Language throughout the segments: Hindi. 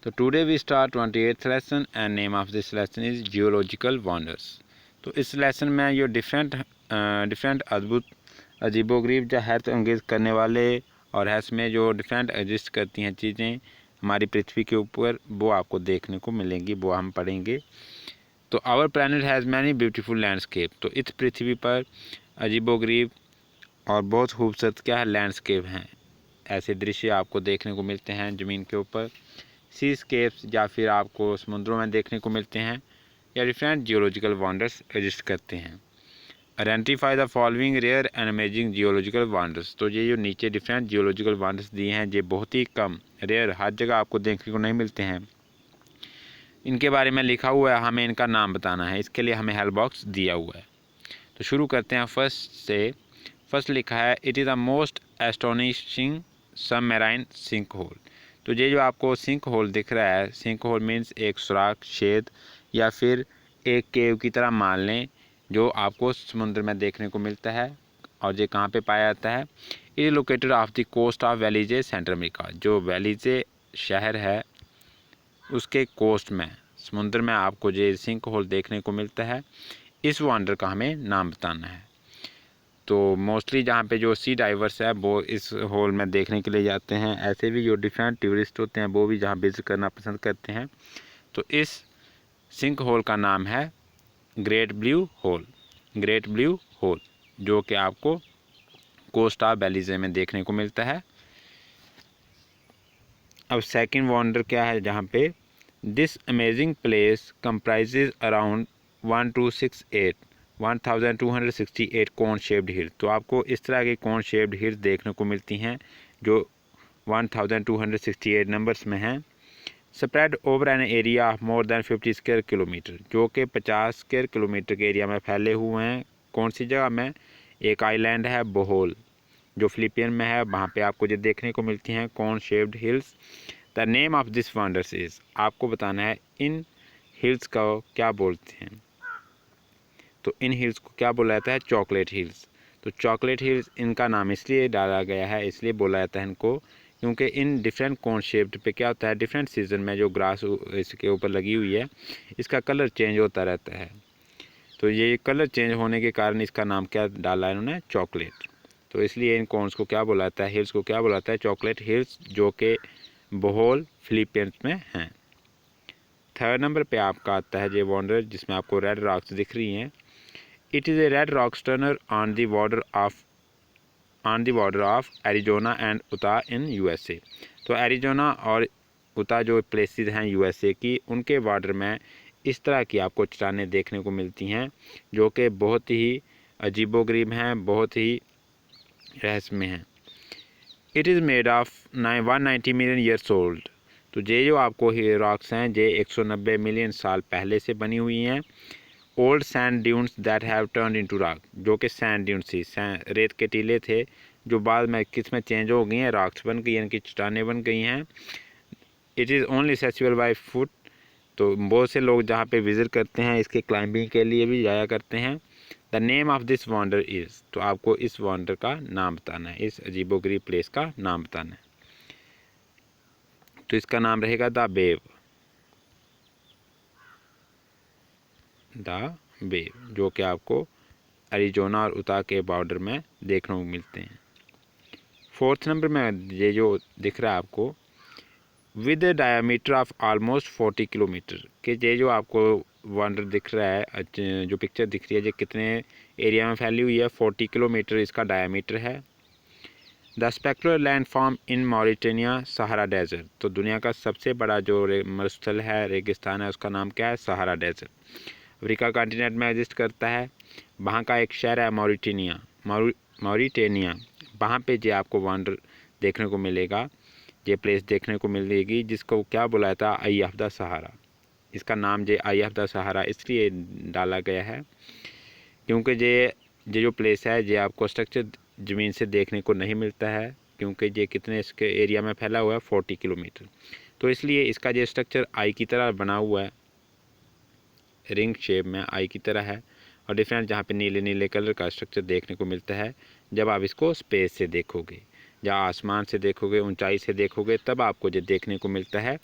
तो today we start 28th lesson and name of this lesson is geological wonders. तो इस लेसन में जो डिफरेंट अद्भुत अजीबोगरीब या हैरत अंगेज़ करने वाले और है इसमें जो डिफरेंट एग्जिस्ट करती हैं चीज़ें हमारी पृथ्वी के ऊपर, वो आपको देखने को मिलेंगी, वो हम पढ़ेंगे। तो our planet has many beautiful landscape. तो इस पृथ्वी पर अजीबोगरीब और बहुत खूबसूरत क्या है लैंडस्केप हैं, ऐसे दृश्य आपको देखने को मिलते हैं ज़मीन के ऊपर। सीस्केप्स या फिर आपको समुद्रों में देखने को मिलते हैं, या डिफरेंट जियोलॉजिकल वंडर्स एग्जिस्ट करते हैं। Identify the following rare and amazing geological wonders. तो ये जो नीचे डिफरेंट जियोलॉजिकल वंडर्स दिए हैं, ये बहुत ही कम, रेयर, हर जगह आपको देखने को नहीं मिलते हैं। इनके बारे में लिखा हुआ है, हमें इनका नाम बताना है, इसके लिए हमें हेल्प बॉक्स दिया हुआ है। तो शुरू करते हैं फर्स्ट से। फर्स्ट लिखा है it is the most astonishing submarine sink hole. तो ये जो आपको सिंक होल दिख रहा है, सिंक होल मीन्स एक सुराख, छेद या फिर एक केव की तरह मान लें, जो आपको समुद्र में देखने को मिलता है। और ये कहाँ पे पाया जाता है? It is located off the coast of Belize Central America. जो वेलिजे शहर है उसके कोस्ट में, समुद्र में आपको ये सिंक होल देखने को मिलता है। इस वंडर का हमें नाम बताना है। तो मोस्टली जहाँ पे जो सी डाइवर्स है वो इस होल में देखने के लिए जाते हैं। ऐसे भी जो डिफरेंट टूरिस्ट होते हैं वो भी जहाँ विजिट करना पसंद करते हैं। तो इस सिंक होल का नाम है great blue hole. Great blue hole जो कि आपको कोस्ट ऑफ बेलीजे में देखने को मिलता है। अब सेकंड वंडर क्या है, जहाँ पे this amazing place comprises around 1268 cone shaped hill. तो आपको इस तरह के कोन शेप्ड हिल देखने को मिलती हैं जो 1268 नंबर्स में हैं। Spread over an area of more than 50 square kilometre, जो कि 50 स्क्वायर किलोमीटर के एरिया में फैले हुए हैं। कौन सी जगह में? एक आइलैंड है बोहोल जो फिलीपीन में है, वहाँ पे आपको जो देखने को मिलती हैं cone shaped hills. The name of this wonders is, आपको बताना है इन हिल्स का क्या बोलते हैं। तो इन हिल्स को क्या बोला जाता है? Chocolate hills. तो चॉकलेट हिल्स इनका नाम इसलिए डाला गया है, इसलिए बोला जाता है इनको, क्योंकि इन डिफरेंट कोन शेप्ड पे क्या होता है, डिफरेंट सीजन में जो ग्रास इसके ऊपर लगी हुई है इसका कलर चेंज होता रहता है। तो ये कलर चेंज होने के कारण इसका नाम क्या डाला है इन्होंने? चॉकलेट। तो इसलिए इन कोन्स को क्या बोला जाता है, हिल्स को क्या बोला जाता है? चॉकलेट हिल्स, जो कि बोहोल फिलीपींस में हैं। थर्ड नंबर पे आपका आता है ये वंडर जिसमें आपको रेड रॉक्स दिख रही हैं। It is a red rock stunner on the border of Arizona and Utah in USA. तो एरिजोना और उता जो प्लेसेस हैं यूएसए की, उनके बॉर्डर में इस तरह की आपको चट्टानें देखने को मिलती हैं जो कि बहुत ही अजीबोगरीब हैं, बहुत ही रहस्यमय हैं। It is made of 190 million years old. तो ये जो आपको रॉक्स हैं ये 190 मिलियन साल पहले से बनी हुई हैं। Old sand dunes that have turn into rock, जो कि सैंड ड्यून्स थी, रेत के टीले थे जो बाद में किस में चेंज हो गई हैं, रॉक्स बन गई हैं, इनकी चट्टानें बन गई हैं। It is only accessible by foot. तो बहुत से लोग जहाँ पे विज़िट करते हैं इसके क्लाइंबिंग के लिए भी जाया करते हैं। The name of this wonder is, तो आपको इस वंडर का नाम बताना है, इस अजीबोगरीब प्लेस का नाम बताना है। तो इसका नाम रहेगा द बेव। द बेव, जो कि आपको एरिजोना और उता के बॉर्डर में देखने को मिलते हैं। फोर्थ नंबर में ये जो दिख रहा है आपको, with diameter of almost 40 kilometre, कि ये जो आपको वंडर दिख रहा है, जो पिक्चर दिख रही है, ये कितने एरिया में फैली हुई है? 40 किलोमीटर इसका डायामीटर है। The spectral landform in Mauritania Sahara desert. तो दुनिया का सबसे बड़ा जो मरुस्थल है, रेगिस्तान है, उसका नाम क्या है? Sahara desert. अफ्रीका कॉन्टिनेंट में एग्जिस्ट करता है। वहाँ का एक शहर है मॉरिटेनिया। वहाँ पे जो आपको वंडर देखने को मिलेगा, ये प्लेस देखने को मिलेगी, जिसको क्या बोला था? आई ऑफ द सहारा। इसका नाम जे आई ऑफ द सहारा इसलिए डाला गया है क्योंकि ये जो प्लेस है ये आपको स्ट्रक्चर ज़मीन से देखने को नहीं मिलता है, क्योंकि ये कितने इसके एरिया में फैला हुआ है? 40 किलोमीटर। तो इसलिए इसका जो स्ट्रक्चर आई की तरह बना हुआ है, रिंग शेप में आई की तरह है, और डिफरेंट जहाँ पे नीले नीले कलर का स्ट्रक्चर देखने को मिलता है। जब आप इसको स्पेस से देखोगे या आसमान से देखोगे, ऊंचाई से देखोगे, तब आपको जो देखने को मिलता है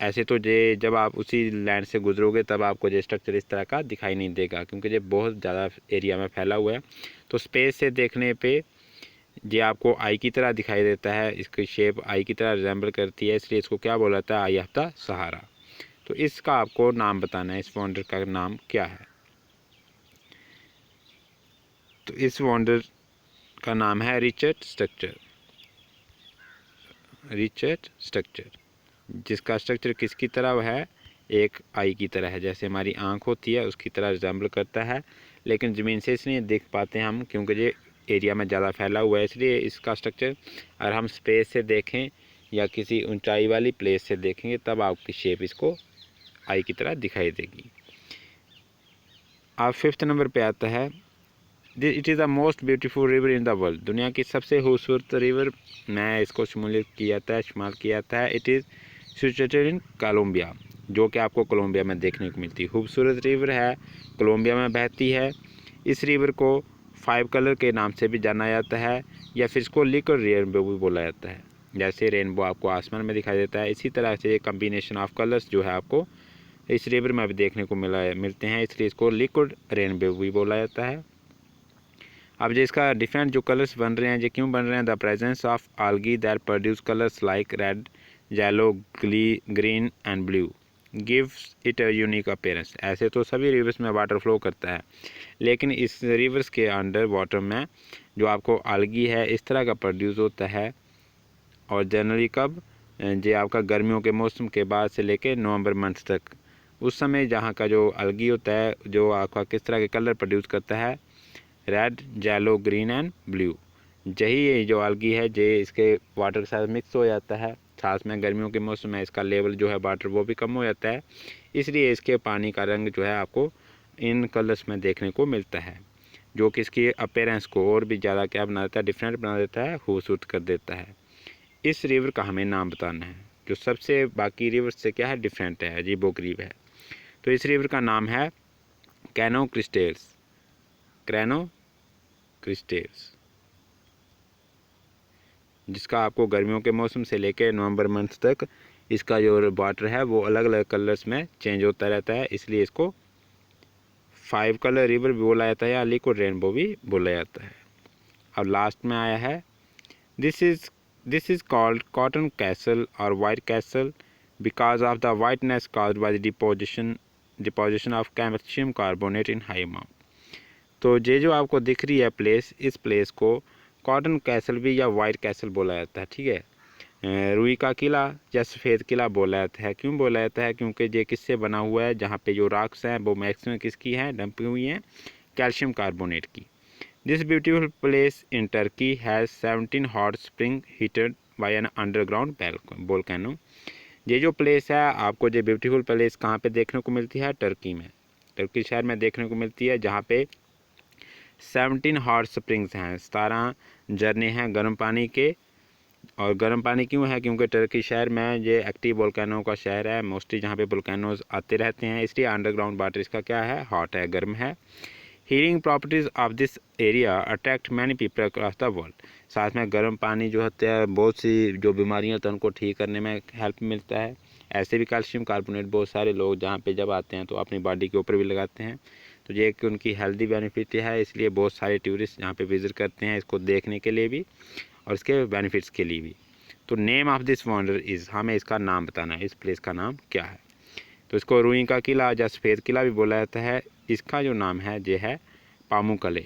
ऐसे तो जे जब आप उसी लैंड से गुजरोगे तब आपको ये स्ट्रक्चर इस तरह का दिखाई नहीं देगा, क्योंकि ये बहुत ज़्यादा एरिया में फैला हुआ है। तो स्पेस से देखने पे ये आपको आई की तरह दिखाई देता है, इसकी शेप आई की तरह रिजेंबल करती है, इसलिए इसको क्या बोला जाता है, आई ऑफ द सहारा। तो इसका आपको नाम बताना है, इस वंडर का नाम क्या है। तो इस वंडर का नाम है रिचर्ड स्ट्रक्चर। रिचर्ड स्ट्रक्चर, जिसका स्ट्रक्चर किसकी तरह है, एक आई की तरह है, जैसे हमारी आंख होती है उसकी तरह रिजेंबल करता है, लेकिन ज़मीन से इसलिए देख पाते हैं हम क्योंकि ये एरिया में ज़्यादा फैला हुआ है, इसलिए इसका स्ट्रक्चर अगर हम स्पेस से देखें या किसी ऊंचाई वाली प्लेस से देखेंगे तब आपकी शेप इसको आई की तरह दिखाई देगी। अब 5th नंबर पे आता है, it is the most beautiful river in the world. दुनिया की सबसे खूबसूरत रिवर मैं इसको शमूलियत किया था, इस्तेमाल किया था। It is situated in Colombia, जो कि आपको कोलंबिया में देखने को मिलती है। खूबसूरत रिवर है, कोलंबिया में बहती है। इस रिवर को 5 कलर के नाम से भी जाना जाता है, या फिर इसको लिक्विड रेनबो भी बोला जाता है। जैसे रेनबो आपको आसमान में दिखाई देता है, इसी तरह से ये कम्बिनेशन ऑफ कलर्स जो है आपको इस रिवर में भी देखने को मिलते हैं, इसलिए इसको लिक्विड रेनबो भी बोला जाता है। अब जो इसका डिफरेंट जो कलर्स बन रहे हैं, ये क्यों बन रहे हैं, the presence of algae that produce colours like red, yellow, green and blue gives it a unique appearance. ऐसे तो सभी रिवर्स में वाटर फ्लो करता है, लेकिन इस रिवर्स के अंडर वाटर में जो आपको algae है इस तरह का प्रोड्यूस होता है, और जनरली कब, ये आपका गर्मियों के मौसम के बाद से लेके नवंबर मंथ तक, उस समय जहाँ का जो algae होता है जो आपका किस तरह के कलर प्रोड्यूस करता है, red, yellow, green and blue. यही ये जो algae है ये इसके वाटर के साथ मिक्स हो जाता है, साथ में गर्मियों के मौसम में इसका लेवल जो है वाटर वो भी कम हो जाता है, इसलिए इसके पानी का रंग जो है आपको इन कलर्स में देखने को मिलता है, जो कि इसकी अपीयरेंस को और भी ज़्यादा क्या बना देता है, डिफरेंट बना देता है, खूबसूरत कर देता है। इस रिवर का हमें नाम बताना है जो सबसे बाकी रिवर से क्या है, डिफरेंट है, अजीबोगरीब है। तो इस रिवर का नाम है कैनो क्रिस्टेल्स। कैनो क्रिस्टेल्स, जिसका आपको गर्मियों के मौसम से लेकर नवंबर मंथ तक इसका जो वाटर है वो अलग अलग कलर्स में चेंज होता रहता है, इसलिए इसको 5 कलर रिवर भी बोला जाता है या लिक्विड रेनबो भी बोला जाता है। अब लास्ट में आया है, this is called cotton castle और white castle because of the whiteness caused by the deposition of calcium carbonate in high amount. तो ये जो आपको दिख रही है प्लेस, इस प्लेस को कॉटन कैसल भी या वाइट कैसल बोला जाता है, ठीक है। रुई का किला या सफ़ेद किला बोला जाता है। क्यों बोला जाता है, क्योंकि ये किससे बना हुआ है, जहाँ पे जो रॉक्स हैं वो मैक्सिमम किसकी हैं, डंपी हुई हैं, कैल्शियम कार्बोनेट की। This beautiful place in Turkey has 17 hot spring heated bye an underground volcano. ये जो प्लेस है आपको, ये ब्यूटीफुल प्लेस कहाँ पे देखने को मिलती है, टर्की में, टर्की शहर में देखने को मिलती है, जहाँ पे 17 हॉट स्प्रिंग्स हैं, 17 झरने हैं गर्म पानी के। और गर्म पानी क्यों है, क्योंकि टर्की शहर में ये एक्टिव वोल्केनो का शहर है, मोस्टली जहाँ पे वोल्केनोज आते रहते हैं, इसलिए अंडरग्राउंड वाटर इसका क्या है, हॉट है, गर्म है। Healing properties of this area attract many people across the world. साथ में गर्म पानी जो होता है बहुत सी जो बीमारियाँ होती हैं उनको ठीक करने में हेल्प मिलता है। ऐसे भी कैल्शियम कार्बोनेट बहुत सारे लोग जहाँ पे जब आते हैं तो अपनी बॉडी के ऊपर भी लगाते हैं, तो ये एक उनकी हेल्दी बेनिफिट है, इसलिए बहुत सारे टूरिस्ट यहाँ पे विज़िट करते हैं इसको देखने के लिए भी और इसके बेनिफिट्स के लिए भी। तो name of this wonder is, हमें इसका नाम बताना है, इस प्लेस का नाम क्या है। तो इसको रुई का किला या सफ़ेद किला भी बोला जाता है। इसका जो नाम है ये है पामुकले,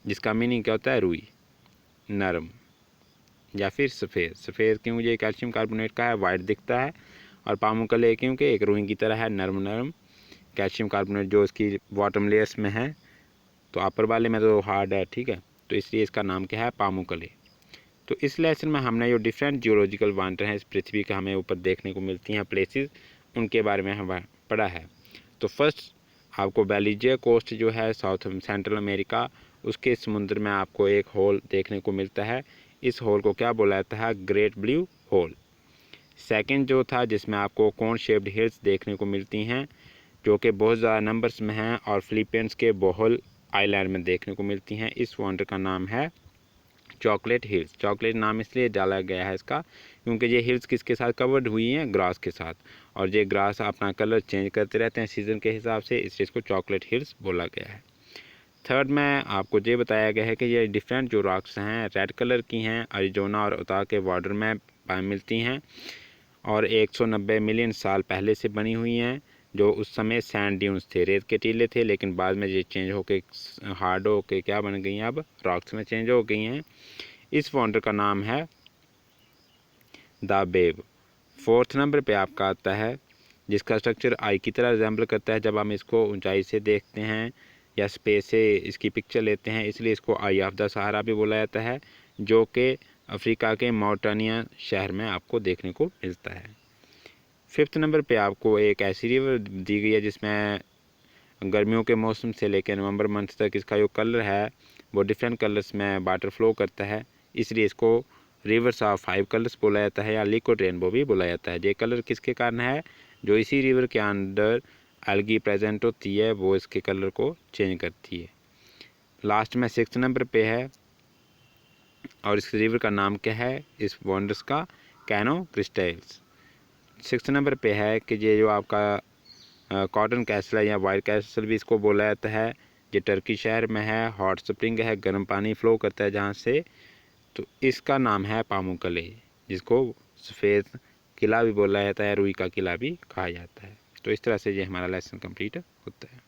जिसका मीनिंग क्या होता है, रुई, नरम, या फिर सफ़ेद। सफ़ेद क्यों, ये कैल्शियम कार्बोनेट का है, वाइट दिखता है, और पामुकले क्योंकि एक रुई की तरह है, नरम नरम, कैल्शियम कार्बोनेट जो इसकी बॉटम लेयर्स में है, तो अपर वाले में तो हार्ड है, ठीक है, तो इसलिए इसका नाम क्या है, पामुकले। तो इस लेसन में हमने जो डिफरेंट जियोलॉजिकल वंडर हैं इस पृथ्वी का हमें ऊपर देखने को मिलती हैं प्लेसेस, उनके बारे में हम पढ़ा है। तो फर्स्ट आपको बेलीजिया कोस्ट जो है साउथ सेंट्रल अमेरिका, उसके समुद्र में आपको एक होल देखने को मिलता है, इस होल को क्या बोला जाता है, ग्रेट ब्लू होल। सेकंड जो था जिसमें आपको कोन शेप्ड हिल्स देखने को मिलती हैं जो कि बहुत ज़्यादा नंबर्स में हैं और फिलीपींस के बोहल आइलैंड में देखने को मिलती हैं, इस वंडर का नाम है चॉकलेट हिल्स। चॉकलेट नाम इसलिए डाला गया है इसका क्योंकि ये हिल्स किसके साथ कवर्ड हुई हैं, ग्रास के साथ, और ये ग्रास अपना कलर चेंज करते रहते हैं सीज़न के हिसाब से, इसलिए इसको चॉकलेट हिल्स बोला गया है। थर्ड में आपको ये बताया गया है कि ये डिफरेंट जो रॉक्स हैं रेड कलर की हैं, अरिजोना और उता के बॉर्डर में मिलती हैं और 190 मिलियन साल पहले से बनी हुई हैं, जो उस समय सैंड ड्यून्स थे, रेत के टीले थे, लेकिन बाद में ये चेंज होके हार्ड होके क्या बन गई हैं, अब रॉक्स में चेंज हो गई हैं। इस वॉन्डर का नाम है द बेब। फोर्थ नंबर पे आपका आता है जिसका स्ट्रक्चर आई की तरह रिजेंबल करता है जब हम इसको ऊंचाई से देखते हैं या स्पेस से इसकी पिक्चर लेते हैं, इसलिए इसको आई ऑफ द सहारा भी बोला जाता है, जो कि अफ्रीका के मॉरिटानिया शहर में आपको देखने को मिलता है। फिफ्थ नंबर पे आपको एक ऐसी रिवर दी गई है जिसमें गर्मियों के मौसम से लेकर नवंबर मंथ तक इसका जो कलर है वो डिफरेंट कलर्स में वाटर फ्लो करता है, इसलिए इसको रिवर्स ऑफ 5 कलर्स बोला जाता है या लिक्विड रेनबो भी बोला जाता है। ये कलर किसके कारण है, जो इसी रिवर के अंदर एल्गी प्रेजेंट होती है वो इसके कलर को चेंज करती है। लास्ट में 6th नंबर पे है और इस रिवर का नाम क्या है, इस वॉन्डर्स का कैनो क्रिस्टल्स। 6th नंबर पे है कि ये जो आपका कॉटन कैसल है या वाइट कैसल भी इसको बोला जाता है, ये टर्की शहर में है, हॉट स्प्रिंग है, गर्म पानी फ्लो करता है जहाँ से, तो इसका नाम है पामुकले, जिसको सफ़ेद किला भी बोला जाता है, रुई का किला भी कहा जाता है। तो इस तरह से ये हमारा लेसन कंप्लीट होता है।